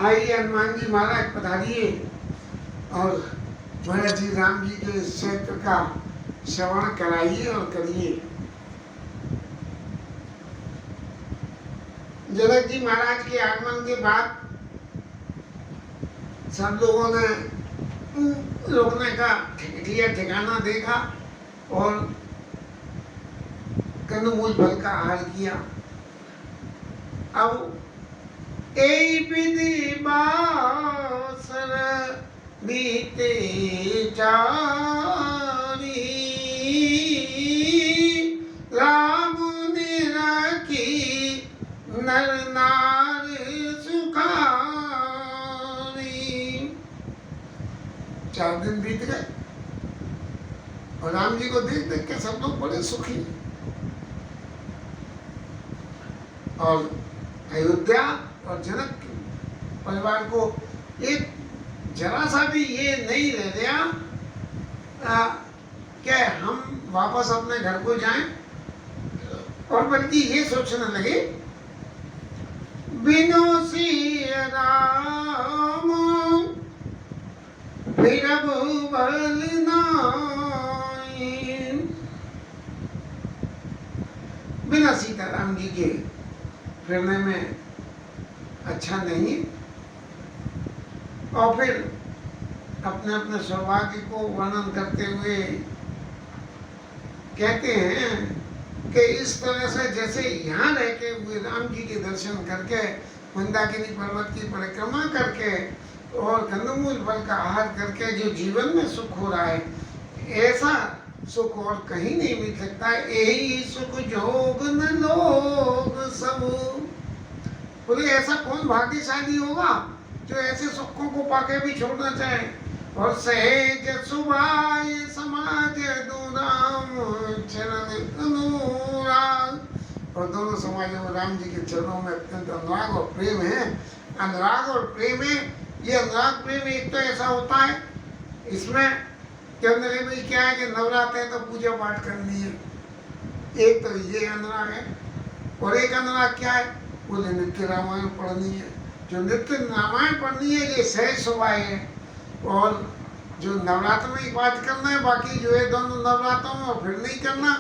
आइए हनुमान जी महाराज पधारिए और महाराज जी राम जी के क्षेत्र का श्रवण कराइए और करिए। जनक जी महाराज के आगमन के बाद सब लोगों ने रुकने का ठिकाना देखा और कंदमूल फल का आहार किया। अब विधि बासर बीते चारी राम ने रखी नर नार सुखारी। 4 दिन बीत गए और राम जी को देख देख के सब लोग बड़े सुखी। और अयोध्या और जनक परिवार को एक जरा सा भी ये नहीं रह गया कि हम वापस अपने घर को जाएं, और बल्कि ये सोचने लगे बिनु सिय राम बिरब बल नाई। बिना सीताराम जी के फिरने में अच्छा नहीं। और फिर अपने अपने सौभाग्य को वर्णन करते हुए कहते हैं कि इस तरह से जैसे यहाँ रह के हुए राम जी के दर्शन करके मंदाकिनी पर्वत की परिक्रमा करके और कंदमूल फल का आहार करके जो जीवन में सुख हो रहा है, ऐसा सुख और कहीं नहीं मिल सकता। यही सुख जोग न लोग सब। बोले ऐसा कौन भाग्यशाली होगा जो ऐसे सुखों को पाके भी छोड़ना चाहे। और सहज सुभाय समाज राम चरण अनुराग। और दोनों समाजों में राम जी के चरणों में अत्यंत अनुराग और प्रेम है। अनुराग और प्रेम है। ये अनुराग प्रेम एक तो ऐसा होता है इसमें कि अंदर भाई क्या है कि नवरात्र है तो पूजा पाठ करनी है, एक तो ये अनुराग है। और एक अनुराग क्या है, बोले नित्य रामायण पढ़नी है। जो नित्य रामायण पढ़नी है ये सहज स्वभाव है। और जो नवरात्र में एक बात करना है, बाकी जो है दोनों नवरात्रों में और फिर नहीं करना,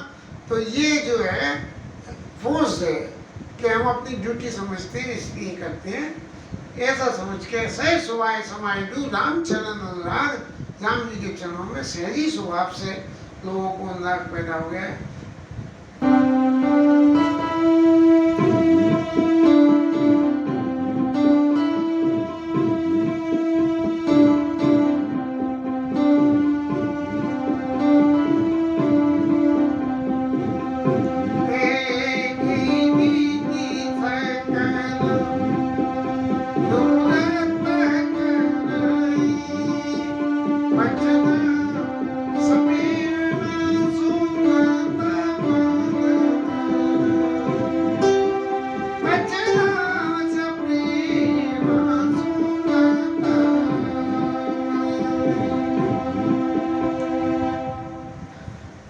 तो ये जो है फोर्स है कि हम अपनी ड्यूटी समझते हैं इसलिए करते हैं। ऐसा समझ के सहज स्वभाव समाये राम चरण अनुराग। राम जी के चरणों में सहजी स्वभाव से लोगों को अनुराग पैदा हो गया।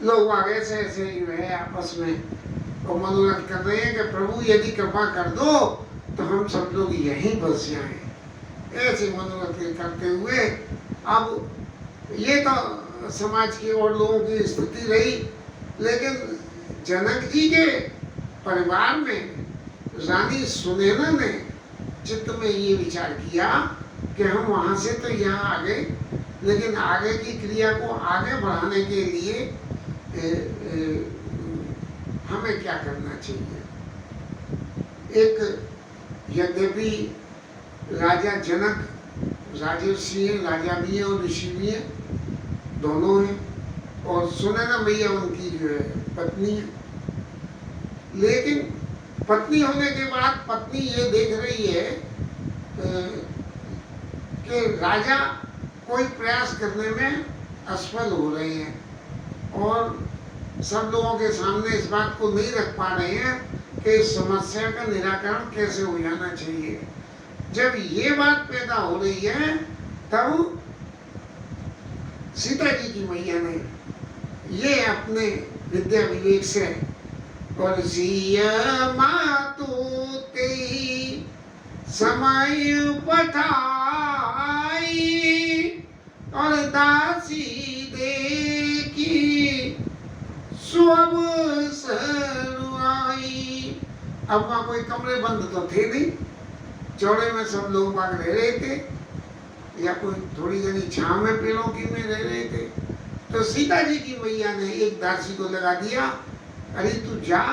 लोग आगे से ऐसे जो है आपस में तो मनोरथ कर रहे हैं कि प्रभु यदि कृपा कर दो तो हम सब लोग यहीं बस जाएं। ऐसे मनोरथ करते हुए अब ये तो समाज की और लोगों की स्थिति रही, लेकिन जनक जी के परिवार में रानी सुनैना ने चित्त में ये विचार किया कि हम वहाँ से तो यहाँ आ गए, लेकिन आगे की क्रिया को आगे बढ़ाने के लिए हमें क्या करना चाहिए। एक यद्यपि राजा जनक राजर्षि है, राजा भी है और ऋषि भी है, दोनों हैं, और सुनैना मैया उनकी जो है पत्नी है। लेकिन पत्नी होने के बाद पत्नी ये देख रही है कि राजा कोई प्रयास करने में असफल हो रहे हैं और सब लोगों के सामने इस बात को नहीं रख पा रहे हैं कि इस समस्या का निराकरण कैसे हो जाना चाहिए। जब ये बात पैदा हो रही है तब सीता जी की मैया ने ये अपने विद्या विवेक से और सिया मातु तेई समय पठाई और दासी देखी सब सरुआई। अब वहाँ कोई कमरे बंद तो थे नहीं, चौड़े में सब लोग बाग रह रहे थे, या कोई थोड़ी जनी छांव में पेड़ों की में रह रहे थे। तो सीता जी की मैया ने एक दासी को लगा दिया, अरे तू जा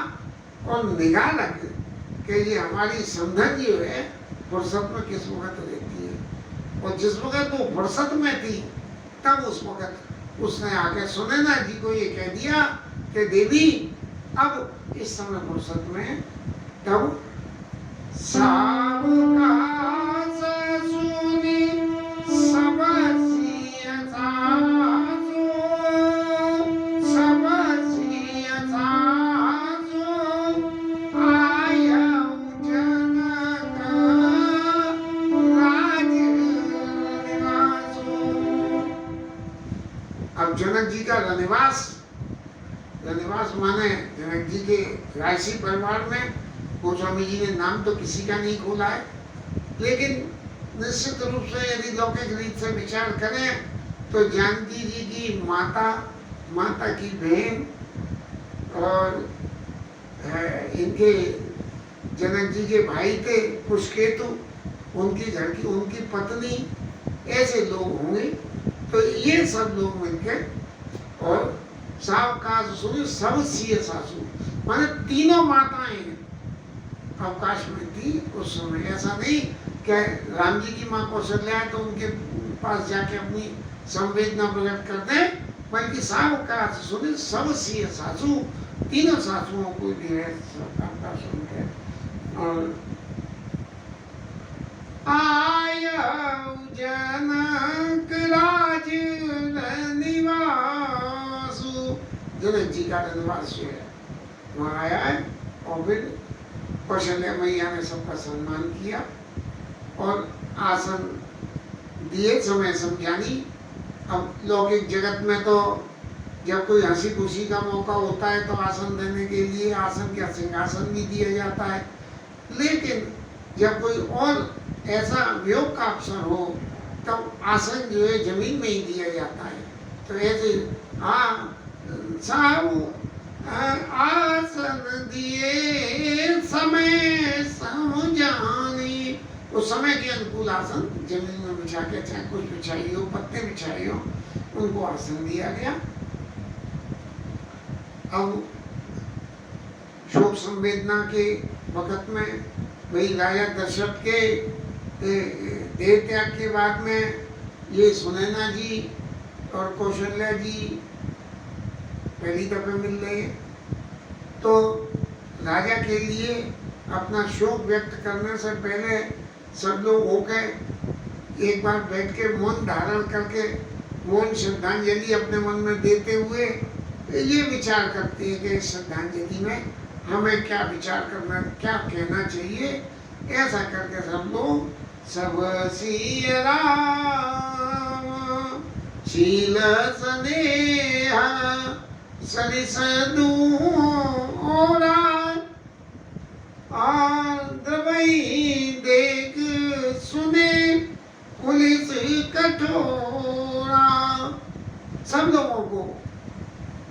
और निगाह रख कि ये हमारी समधन जो है फुर्सत में किस वक्त रहती है। और जिस वक्त वो फुर्सत में थी तब उस वक्त उसने आके सुनैना जी को ये कह दिया कि देवी अब इस समय फुर्सत में, तब सब अब जनक जी का रनिवास, रनिवास माने जनक जी के रायसी परिवार में, गोस्वामी जी ने नाम तो किसी का नहीं खोला है, लेकिन निश्चित रूप से यदि लौकिक रीत से विचार करें तो जानकी जी की माता, माता की बहन और इनके जनक जी के भाई थे कुशकेतु, उनकी घर की उनकी पत्नी, ऐसे लोग होंगे। तो ये सब लोग मिलकर और सावकाश सुनी सब सिय सासू, माने तीनों माताएं अवकाश में थी उस समय। ऐसा नहीं कि राम जी की माँ कौशल्या है तो उनके पास जाके अपनी संवेदना प्रकट कर दे, बल्कि सावकाश सुनी सब सिय सासू, तीनों सासुओं को भी है सबका सुन के। और आया जनक राज निवासु, जनक जी का निवास जो है वहाँ आया है। और फिर कौशल्या मैया ने सबका सम्मान किया और आसन दिए, समय समझानी। अब लौकिक जगत में तो जब कोई हंसी खुशी का मौका होता है तो आसन देने के लिए आसन क्या सिंहासन भी दिया जाता है, लेकिन जब कोई और ऐसा वियोग का अवसर हो तब आसन जो है जमीन में ही दिया जाता है। तो ऐसे आसन दिए समय समझानी, उस समय के अनुकूल आसन जमीन में बिछा के, चाहे कुछ बिछाई हो, पत्ते बिछाई हो, उनको आसन दिया गया। अब शोक संवेदना के वक़्त में वही राजा दशरथ के देह त्याग के बाद में ये सुनैना जी और कौशल्या जी पहली दफे मिल रहे हैं, तो राजा के लिए अपना शोक व्यक्त करने से पहले सब लोग होकर एक बार बैठ के मौन धारण करके मौन श्रद्धांजलि अपने मन में देते हुए ये विचार करते हैं कि श्रद्धांजलि में हमें क्या विचार करना, क्या कहना चाहिए। ऐसा करके सब लोग सब सिय राम शील स्नेह सरिस दूरा द्रवई देख सुने पुलिस कठोरा। सब लोगों को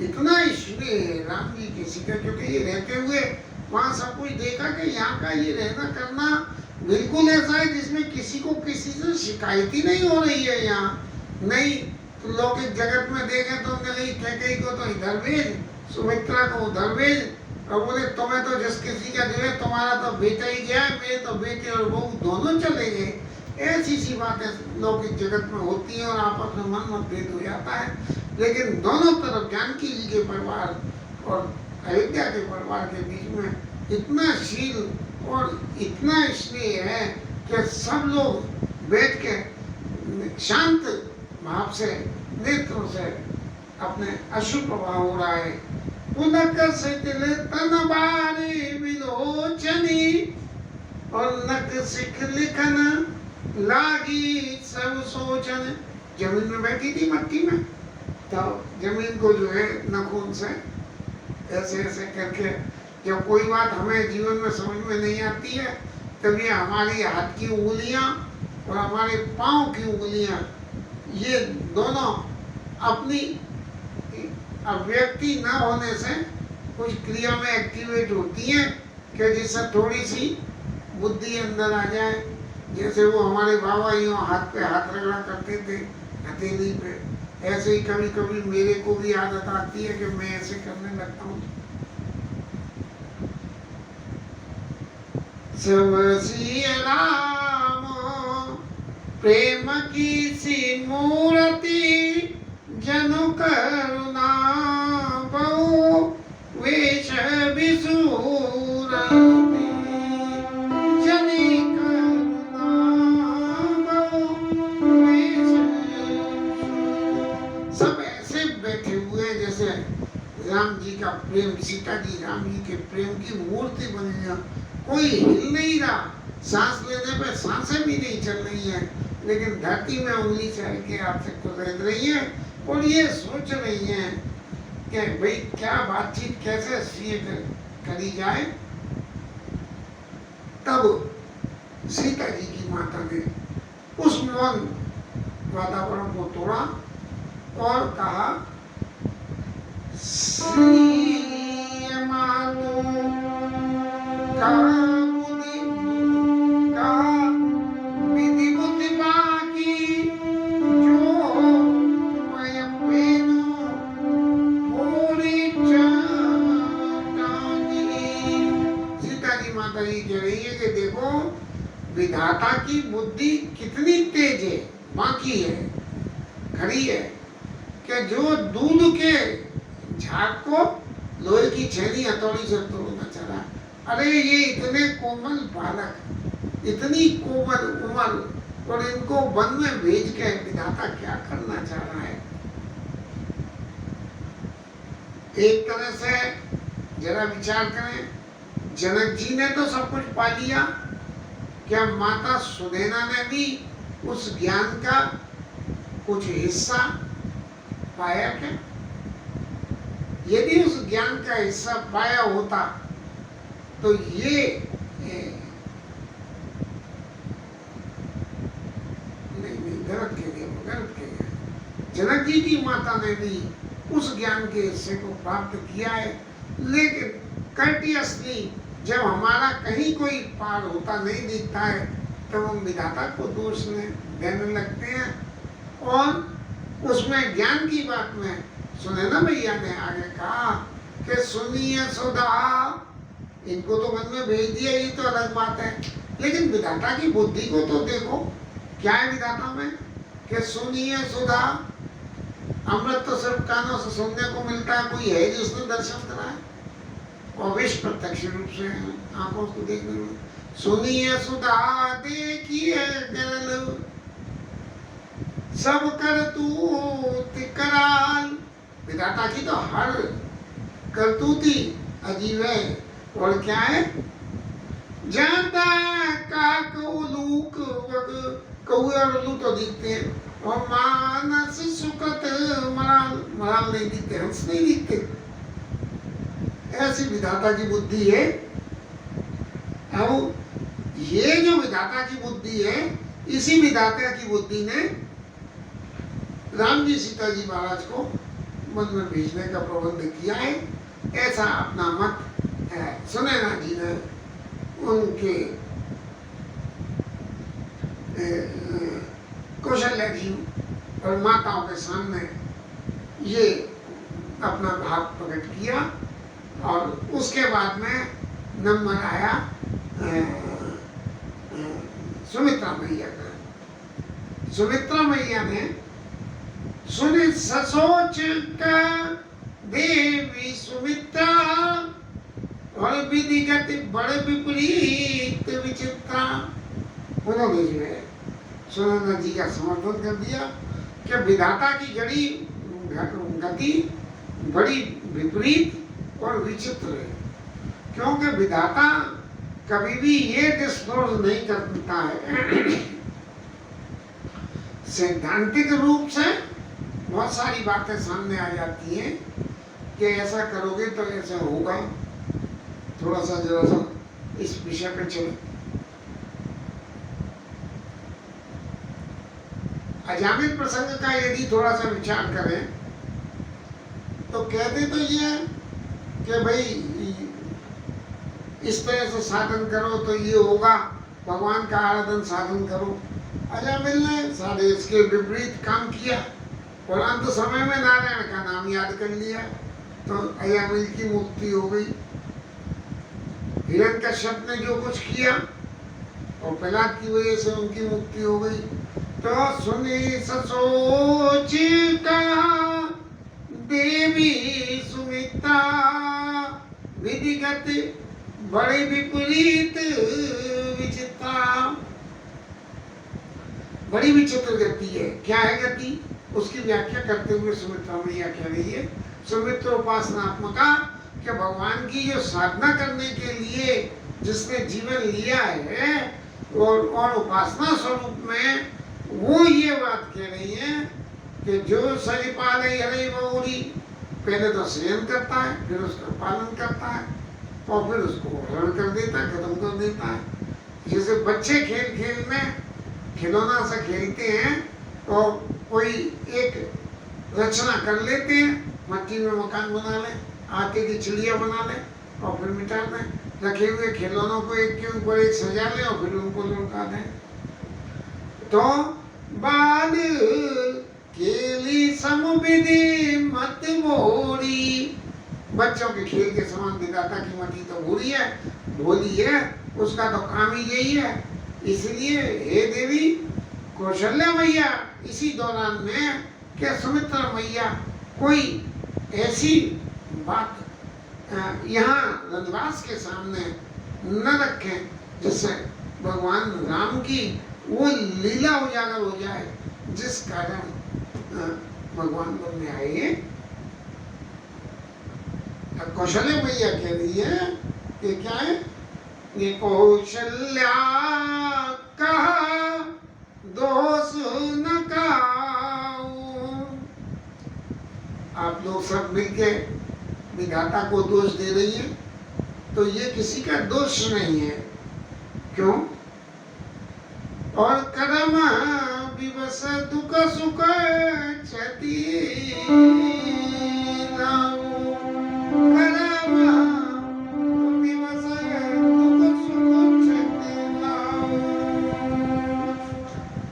इतना स्नेह है राम जी किसी का, क्योंकि ये रहते हुए वहाँ सब कुछ देखा कि यहाँ का ये रहना करना बिल्कुल ऐसा है जिसमें किसी को किसी से शिकायत ही नहीं हो रही है। यहाँ नहीं तो लौकिक जगत में देखें तो नहीं, कैकेयी को तो इधर भेज, सुमित्रा को उधर भेज, और बोले तुम्हें तो जिस किसी का जो है तुम्हारा तो बेटा ही गया है, मेरे तो बेटे और बहू दोनों चले गए। ऐसी सी बातें लौकिक जगत में होती हैं और आपस में मन मतभेद हो जाता है। लेकिन दोनों तरफ जानकी जी के परिवार और अयोध्या के परिवार के बीच में इतना शील और इतना स्नेह है कि सब लोग बैठ के शांत भाव से नेत्रों से अपने अश्रु प्रवाह हो रहा है। पुलक सितिल तन बारी विलोचनी और नक सिख लिखन लागी सब सोचन। जमीन में बैठी थी मट्टी में, तो जमीन को जो है नखून से ऐसे ऐसे करके, जब कोई बात हमें जीवन में समझ में नहीं आती है तब ये हमारी हाथ की उंगलियां और हमारे पांव की उंगलियां ये दोनों अपनी अभिव्यक्ति न होने से कुछ क्रिया में एक्टिवेट होती हैं कि जिससे थोड़ी सी बुद्धि अंदर आ जाए। जैसे वो हमारे बाबा यूँ हाथ पे हाथ रगड़ा करते थे हथेली पे, ऐसे ही कभी कभी मेरे को भी आदत आती है कि मैं ऐसे करने लगता हूँ। सब सिय राम प्रेम की सी मूर्ति जनु करुणा बहु वेश विसूर जनि करुणा बहु वेश। सब ऐसे बैठे हुए हैं जैसे राम जी का प्रेम, सीता जी राम जी के प्रेम की मूर्ति बनी है। कोई हिल नहीं रहा, सांस लेने पे सांसें भी नहीं चल रही हैं, लेकिन धरती में उंगली चल के आपसे गुजर रही है और ये सोच रही हैं कि भाई क्या बातचीत कैसे करी जाए। तब सीता जी की माता ने उस मौन वातावरण को तोड़ा और कहा, श्री मानो का विधि बुद्धि बाकी जो मैं पेनु पूरी चाटानी। सीता जी माता जी कह रही है कि देखो विधाता की बुद्धि कितनी तेज है, बाकी है, खड़ी है, कि जो दूध के झाग को लोहे की छेनी हथौड़ी से तोड़ना चला। अरे ये इतने कोमल बालक, इतनी कोमल उम्र, और इनको वन में भेज के विधाता क्या करना चाह रहा है। एक तरह से जरा विचार करें, जनक जी ने तो सब कुछ पा लिया, क्या माता सुनैना ने भी उस ज्ञान का कुछ हिस्सा पाया क्या? यदि उस ज्ञान का हिस्सा पाया होता तो ये नहीं गलत कह दिया। जनक जी की माता ने भी उस ज्ञान के हिस्से को प्राप्त किया है, लेकिन कर्टियसली जब हमारा कहीं कोई पार होता नहीं दिखता है तब हम विधाता को दोष देने लगते हैं। और उसमें ज्ञान की बात में सुनैना भैया ने आगे कहा कि सुनिए सुधा, इनको तो मन में भेज दिया, ये तो अलग बात है, लेकिन विधाता की बुद्धि को तो देखो, क्या है विधाता में कि सुनिए सुधा। अमृत तो सिर्फ कानों से सुनने को मिलता है, कोई है जिसने दर्शन कराए? अवश्य प्रत्यक्ष रूप से आंखों को देखने में। सुनिए सुधा देखिए गरल सब करतूत कराल। विधाता की तो हर करतूती अजीब है। और क्या है? जानता काक उलूक वग, कौए और उल्लू तो दिखते हैं, और मानस सुकत मराल नहीं दिखते, हंस नहीं दिखते। ऐसी विधाता की बुद्धि है। अब ये जो विधाता की बुद्धि है, इसी विधाता की बुद्धि ने राम जी सीता जी महाराज को मन में भेजने का प्रबंध किया है, ऐसा अपना मत है। सुनैना जी ने उनके कौशल्या जी और माताओं के सामने ये अपना भाव प्रकट किया, और उसके बाद में नंबर आया सुमित्रा मैया का। सुमित्रा मैया ने सुनि ससोच का देवी सुमित्रा, और विधिगत बड़े विपरीत विचित्रा। उन्होंने जो है सुनैना जी का समर्थन कर दिया कि विधाता की जड़ी गति बड़ी विपरीत और विचित्र है, क्योंकि विधाता कभी भी ये डिस्क्लोज नहीं करता है। सैद्धांतिक रूप से बहुत सारी बातें सामने आ जाती हैं कि ऐसा करोगे तो ऐसा होगा। थोड़ा सा जरा सा इस विषय पे चले। अजामिल प्रसंग का यदि थोड़ा सा विचार करें तो कहते तो ये है कि भाई इस तरह से साधन करो तो ये होगा, भगवान का आराधन साधन करो। अजामिल ने सारे इसके विपरीत काम किया और अंत समय में नारायण का नाम याद कर लिया तो अजामिल की मुक्ति हो गई। हिरण्यकश्यप ने जो कुछ किया और प्रहलाद की वजह से उनकी मुक्ति हो गई। तो सुनी ससोच कहा देवी सुमित्रा विधिगत बड़े विपरीत विचित्रा। बड़ी विचित्र गति है। क्या है गति? उसकी व्याख्या करते हुए सुमित्रा मैया कह रही है, सुमित्र उपासनात्मका, कि भगवान की जो साधना करने के लिए जिसने जीवन लिया है और उपासना स्वरूप में वो ये बात कह रही है कि जो सरिपाल हरे बहुरी, पहले तो शयन करता है, फिर उसका पालन करता है और फिर उसको हरण कर देता है, खत्म कर देता है। जैसे बच्चे खेल खेल में खिलौना से खेलते हैं और कोई एक रचना कर लेते हैं, मिट्टी में मकान बना ले, आटे की चिड़िया बना ले और फिर मिटा दें, रखे हुए खिलौनों को एक के ऊपर एक सजा लें और फिर उनको लौटा दें। तो बाल केली समविधि मत मोरी, बच्चों के खेल के समान विधाता की मति तो बुरी है, भोली है, उसका तो काम ही यही है। इसलिए हे देवी कौशल्या मैया, इसी दौरान में क्या सुमित्रा मैया कोई ऐसी बात यहाँ रंगवास के सामने न रखें जिससे भगवान राम की वो लीला उजागर हो जाए जिस कारण भगवान बनने आए। कौशल्या मैया कह रही है कि क्या है, ये कौशल्या कहा दोष न काऊ। आप लोग सब मिलके विधाता को दोष दे रही है तो ये किसी का दोष नहीं है। क्यों? और कर्म विवश दुख सुख क्षति,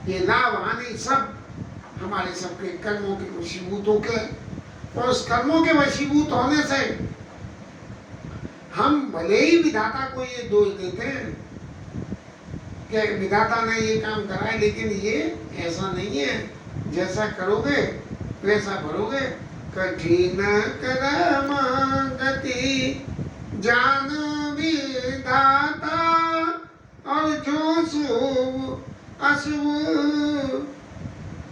ये लाभ हानि सब हमारे सबके कर्मों के वशीभूत होकर, और उस कर्मों के वशीभूत होने से हम भले ही विधाता को ये दोष देते हैं कि विधाता ने ये काम कराया, लेकिन ये ऐसा नहीं है, जैसा करोगे वैसा भरोगे। कठिन कर्म गति जान विधाता, और जो शुभ अशुभ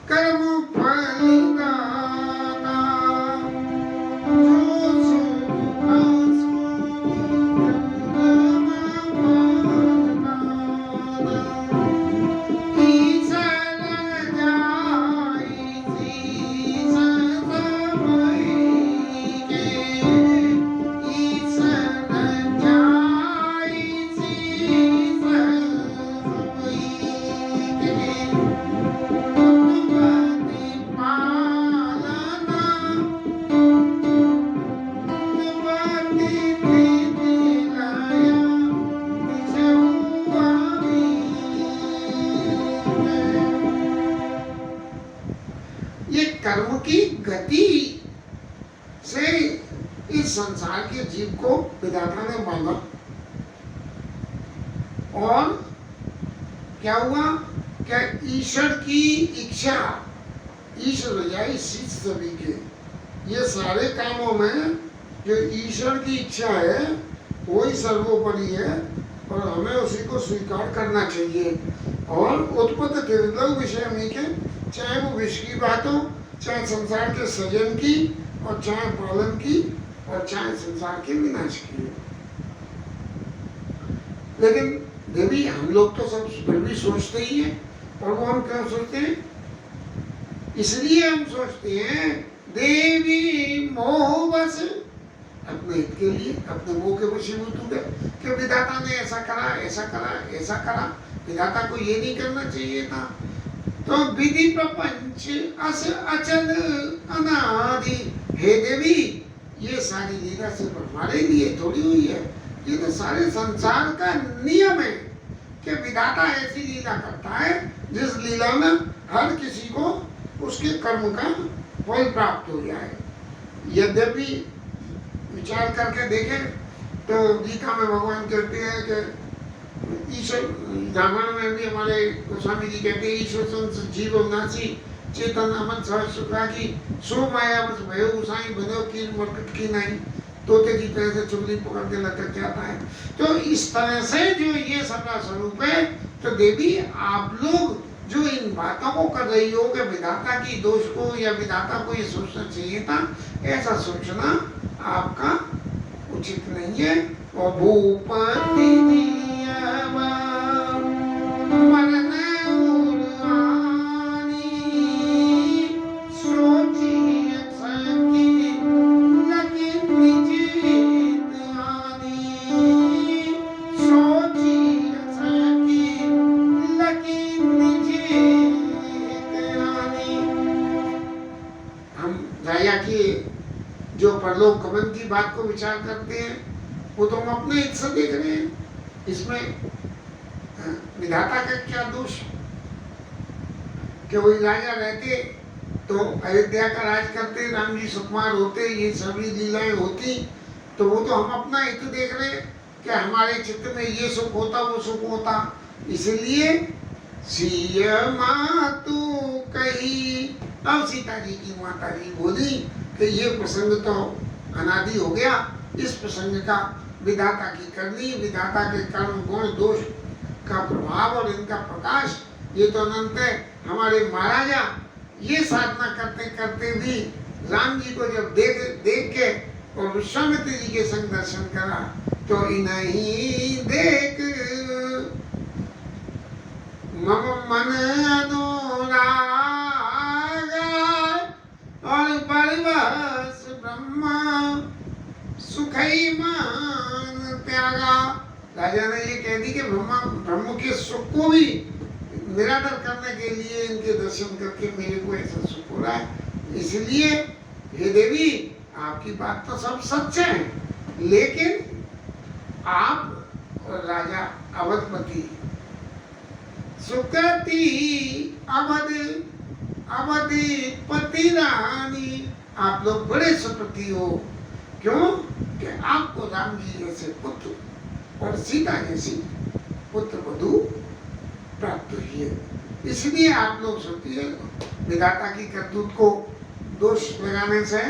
कर्म फल दाता, जो शुभ अशुभ कर्म फल दाता, ईश्वर जाई शीश सबई के, ईश्वर जाई शीश सबई के, उत्पत्ति पालना उत्पत्ति स्थिति लय विषु आदि। ये कर्म की गति से इस संसार के जीव को विधाता ने बांधा, और क्या हुआ? क्या ईश्वर की इच्छा, ईश्वर या शीश सभी के, ये सारे कामों में जो ईश्वर की इच्छा है वही सर्वोपरि है और हमें उसी को स्वीकार करना चाहिए। और उत्पत्ति त्रिविध विषय में के, चाहे वो विश्व की बात हो, चाहे संसार के सृजन की, और चाहे पालन की, और चाहे संसार के विनाश की। लेकिन देवी हम लोग तो सब फिर भी सोचते ही हैं, और वो हम क्यों सोचते हैं? इसलिए हम सोचते हैं देवी मोहवश, अपने हित के लिए, अपने मोह के वशीभूत हो गए कि विधाता ने ऐसा करा, ऐसा करा, ऐसा करा, विधाता को ये नहीं करना चाहिए था। तो विधि प्रपंच अस अचल अनादि। हे देवी, ये सारी लीला सिर्फ हमारे लिए थोड़ी हुई है, ये तो सारे संसार का नियम है कि विधाता ऐसी लीला करता है जिस लीला में हर किसी को उसके कर्म का फल प्राप्त हो जाए। यद्यपि विचार करके देखें तो गीता में भगवान कहते हैं कि ईश्वर, रामायण में भी हमारे गोस्वामी जी कहते हैं, ईश्वर संस जीव नासी चेतन अमन सहज सुखा की सो माया बस भयो गुसाई बनो की मरकट की नहीं, तोते की तरह से चुगली पकड़ के लटक जाता है। तो इस तरह से जो ये सबका स्वरूप है, तो देवी आप लोग जो इन बातों को कर रही हो कि विधाता की दोष को या विधाता को ये सोचना चाहिए था, ऐसा सोचना आपका उचित नहीं है। और भूपति जो परलोक गमन की बात को विचार करते हैं, वो तो हम अपने हित से देख रहे हैं, इसमें विधाता का क्या दोष कि वही राजा रहते तो अयोध्या का राज करते, राम जी सुकुमार होते, ये सभी लीलाएं होती, तो वो तो हम अपना हित देख रहे हैं कि हमारे चित्त में ये सुख होता वो सुख होता। इसलिए सिया मातु कही, अब सीता जी की माता जी बोली कि ये प्रसंग तो अनादि हो गया, इस प्रसंग का विधाता की करनी, विधाता के कर्म गुण दोष का प्रभाव और इनका प्रकाश ये तो अनंत है। हमारे महाराजा ये साधना करते करते भी राम जी को जब देख के और विश्वामित्र जी के संग दर्शन करा तो इन्हीं देख मम मन अनुरागा और परवश ब्रह्मा सुखई मान त्यागा। राजा ने ये कह दी कि ब्रह्म के सुख को भी निरादर करने के लिए इनके दर्शन करके मेरे को ऐसा सुख हो रहा है। इसलिए हे देवी, आपकी बात तो सब सच है, लेकिन आप और राजा अवधपति सुकृति अवधिपति रानी, आप लोग बड़े सुकृति हो। क्यों? कि आपको राम जी जैसे पुत्र और सीता जैसी पुत्र वधू प्राप्त हुई है, इसलिए आप लोग सोचती है विधाता की करतूत को दोष लगाने से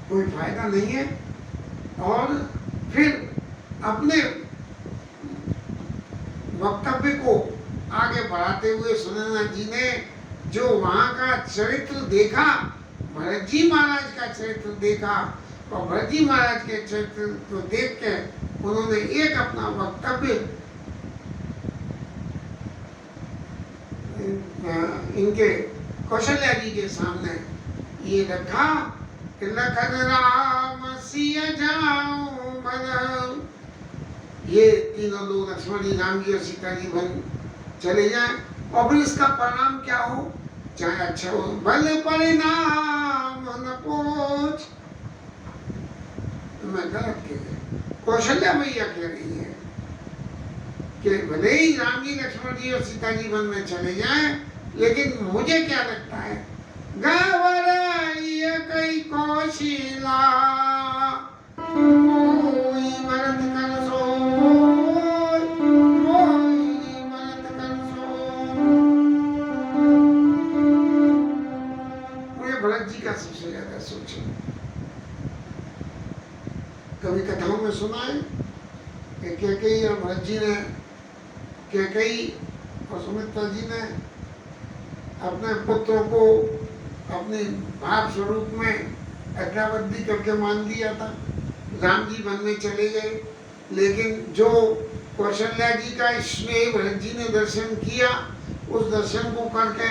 कोई फायदा नहीं है। और फिर अपने वक्तव्य को आगे बढ़ाते हुए सुनैना जी ने जो वहाँ का चरित्र देखा, भरत जी महाराज का चरित्र देखा, और भरत जी महाराज के चरित्र को देख के उन्होंने एक अपना वक्तव्य इनके कौशल्या जी के सामने ये रखा कि लखन राम सिया जाऊं बन, ये तीनों लोग लक्ष्मण जी, राम जी और सीता जी बन चले जाएं, और फिर इसका परिणाम क्या हो, चाहे अच्छा हो, भले परिणाम न पूछ। तो मैं गलत कह रही, कौशल्या मैया कह रही है कि भले ही राम जी लक्ष्मण जी और सीता जी वन में चले जाएं, लेकिन मुझे क्या लगता है, गवराई कई कौशिला कोई भरत कर सो, भरत जी का सबसे ज्यादा सोच है। कभी कथाओं में सुना है कि कैकेयी और भरत जी ने, कैकेयी और सुमित्रा जी ने अपने पुत्रों को अपने भाव स्वरूप में अज्ञाबद्धी करके मान लिया था। राम जी वन में चले गए, लेकिन जो कौशल्या जी का स्नेह भरत जी ने दर्शन किया, उस दर्शन को करके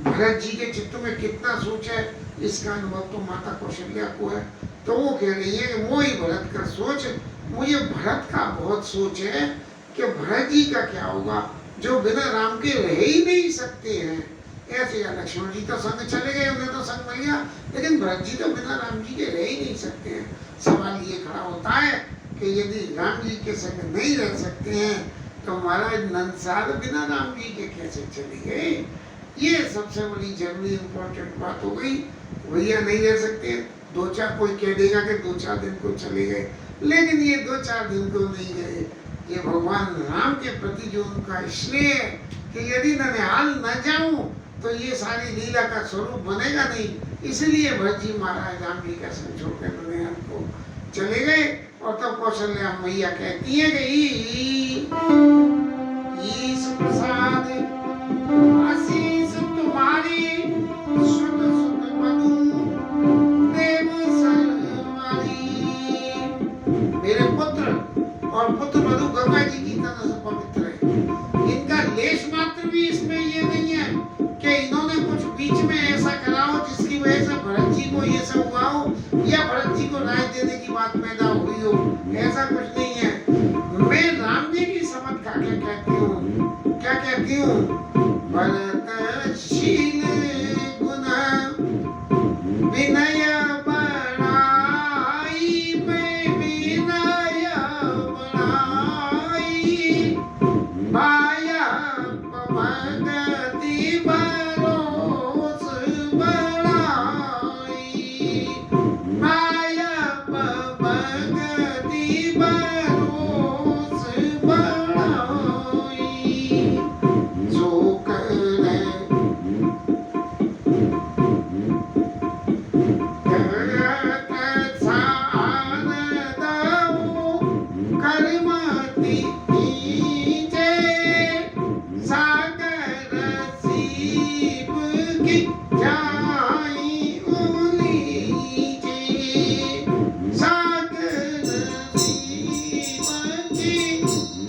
भरत जी के चित्त में कितना सोच है, इसका अनुभव तो माता कौशल्या को है। तो वो कह रही है कि वो ही भरत का सोच, मुझे भरत का बहुत सोच है कि भरत जी का क्या होगा, जो बिना राम के रह ही नहीं सकते हैं। ऐसे लक्ष्मण जी तो संग चले गए, उन्हें तो संग मिल गया, लेकिन भरत जी तो बिना राम जी के रह ही नहीं सकते हैं। सवाल ये खड़ा होता है कि यदि राम जी के संग नहीं रह सकते हैं तो महाराज नंदसार बिना राम जी के कैसे चले गए? ये सबसे बड़ी जरूरी इंपॉर्टेंट बात हो गई। भैया नहीं रह सकते, दो चार, कोई कह देगा कि 2-4 दिन को चले गए, लेकिन ये 2-4 दिन को नहीं गए। ये भगवान राम के प्रति जो उनका स्नेह है कि यदि ननिहाल न जाऊं तो ये सारी लीला का स्वरूप बनेगा नहीं, इसलिए भरत जी महाराज राम जी का संग छोड़कर ननिहाल को चले गए। और तब कौशल्या मैया कहती है कि ईश प्रसाद आशीष तुम्हारी सुत सुत मधु देव सरवारी। मेरे पुत्र और पुत्र मधु गंगा जी की तरह से पवित्र है। इनका लेश मात्र भी इसमें ये नहीं है कि इन्होंने कुछ बीच में ऐसा करा हो जिसकी वजह से भरत जी को ये सब हुआ हो या भरत जी को राय देने की बात पैदा हुई हो, ऐसा कुछ नहीं है। मैं राम जी की समझ का क्या कहती हूँ, क्या कहती हूँ? भरतशील गुण विनय बढ़ाई, में विनय बढ़ाई, माया भगति भरोस बढ़ाई, माया भगति भरोस बढ़ाई। जो करे करत सार दऊ करमति कीजे, सागर सीप की जाई उलीजे, सागर सीप की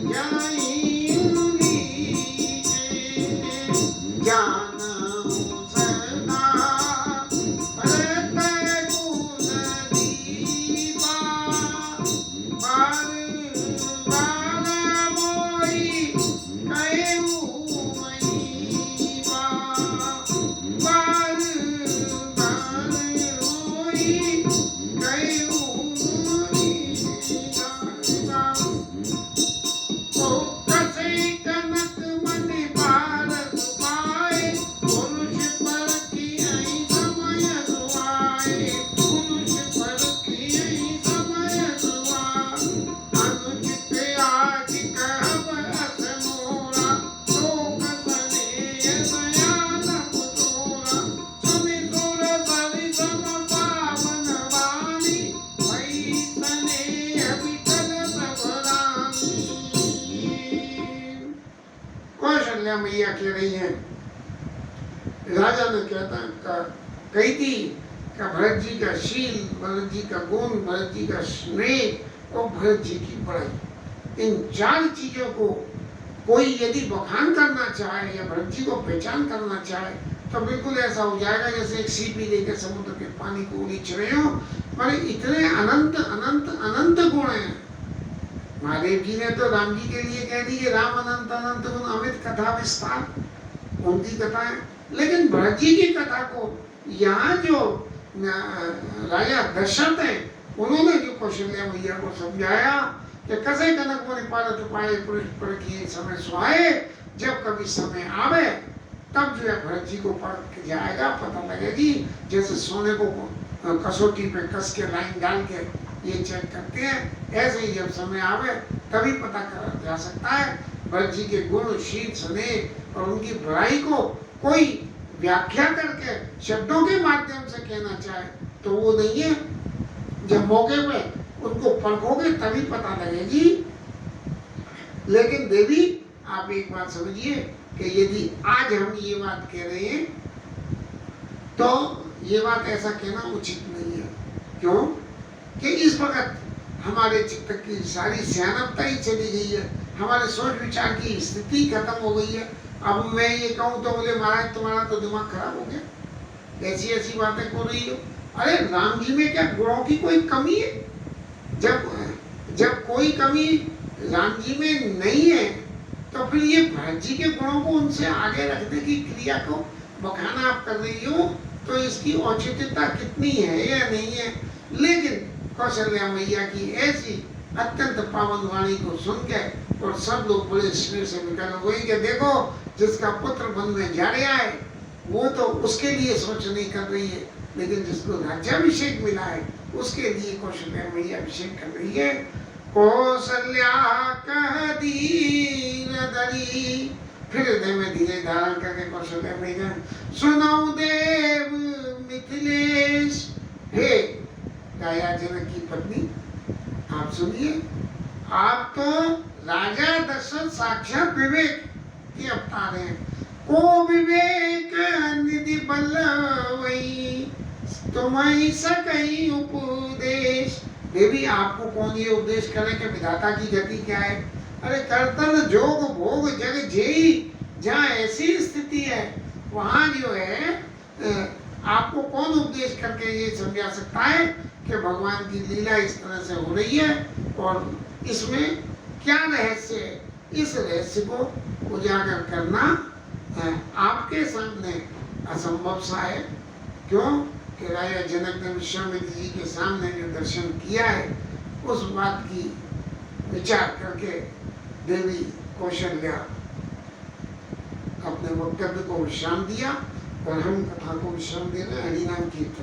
जाई उलीजे। जानऊ सदा भरत गुण दीवा, बार बार मोई कहूँ महीवा, बार बार मोई कहूँ महीवा। ओ कसे कनक मणि भारत पाए, पुरुष पर किए समय सुहाए, पुरुष पर किए समय सुहाए। अनुचित आज कहब अस मोरा, शोक सनेह दयाल पुतोरा। सुनि सुर सरि सम पावन वाणी, भई सनेह विठल सब रानी। कौशल्या मैया कह रही है, राजा ने कही थी कि भरत जी का शील, भरत जी का गुण, भरत जी का स्नेह और भरत जी की बड़ाई, इन 4 चीजों को कोई यदि बखान करना चाहे या भरत जी को पहचान करना चाहे तो बिल्कुल ऐसा हो जाएगा जैसे एक सीपी लेकर समुद्र के पानी को उलीच रहे हो। पर इतने अनंत अनंत अनंत गुण हैं। महादेव जी ने तो राम जी के लिए कह दी कि राम अनंत अनंत गुण अमित कथा विस्तार, उनकी कथा है। लेकिन भरत जी की कथा को यहाँ जो राजा दशरथ है उन्होंने जो कौशल्या मैया को समझाया कि कसे कनक मुनि पालत पाए, पुरुष पर किए समय सुहाए। जब कभी समय आवे तब जो है भरत जी को पढ़ के जाएगा, पता लगेगी। जैसे सोने को कसौटी पे कस के लाइन डाल के ये चेक करते हैं, ऐसे ही जब समय आवे तभी पता करा जा सकता है। भरत जी के गुण, शील, स्नेह और उनकी बड़ाई को कोई व्याख्या करके शब्दों के माध्यम से कहना चाहे तो वो नहीं है। जब मौके पे उनको परखोगे तभी पता लगेगी। लेकिन देवी आप एक बात समझिए कि यदि आज हम ये बात कह रहे हैं तो ये बात ऐसा कहना उचित नहीं है। क्यों? कि इस वक्त हमारे चित्त की सारी सियानता ही चली गई है, हमारे सोच विचार की स्थिति खत्म हो गई है। अब मैं ये कहूँ तो बोले महाराज तुम्हारा तो दिमाग खराब हो गया, ऐसी ऐसी बातें कर रही हो। अरे राम जी में क्या गुणों की कोई कमी है? जब कोई कमी राम जी में नहीं है तो फिर ये भरत जी के गुणों को उनसे आगे रखने की क्रिया को बखाना आप कर रही हो, तो इसकी औचित्यता कितनी है या नहीं है। लेकिन कौशल्या मैया की ऐसी अत्यंत पावन वाणी को सुन के और सब लोग बड़े स्नेह से निकल गए कि देखो जिसका पुत्र वन में जा रहा है वो तो उसके लिए सोच नहीं कर रही है, लेकिन जिसको राज्याभिषेक मिला है उसके लिए कौशल्या मैया अभिषेक कर रही है। कौशल्या कह दीन धरी, फिर हृदय में धीरे धारण करके कौशल्या मैया सुनो देव मिथिलेश, हे राजा जनक की पत्नी आप सुनिए, आप तो राजा दशरथ साक्षात विवेक के अवतार हैं। को विवेक निधि बल्लवई तुम्हें सकई उपदेश, देवी आपको कौन ये उपदेश करे कि विधाता की गति क्या है। अरे कर्तन जोग भोग जग जेई, जहाँ ऐसी स्थिति है वहाँ जो है आपको कौन उपदेश करके ये समझा सकता है कि भगवान की लीला इस तरह से हो रही है और इसमें क्या रहस्य है। इस रहस्य को उजागर करना आपके सामने असंभव सा है। क्यों कि राजा जनक ने विश्वामित्र जी के सामने जो दर्शन किया है उस बात की विचार करके देवी कौशल्या अपने वक्तव्य को विश्राम दिया और हम कथा को विश्राम दे रहे हैं। हरिनाम कीर्तन।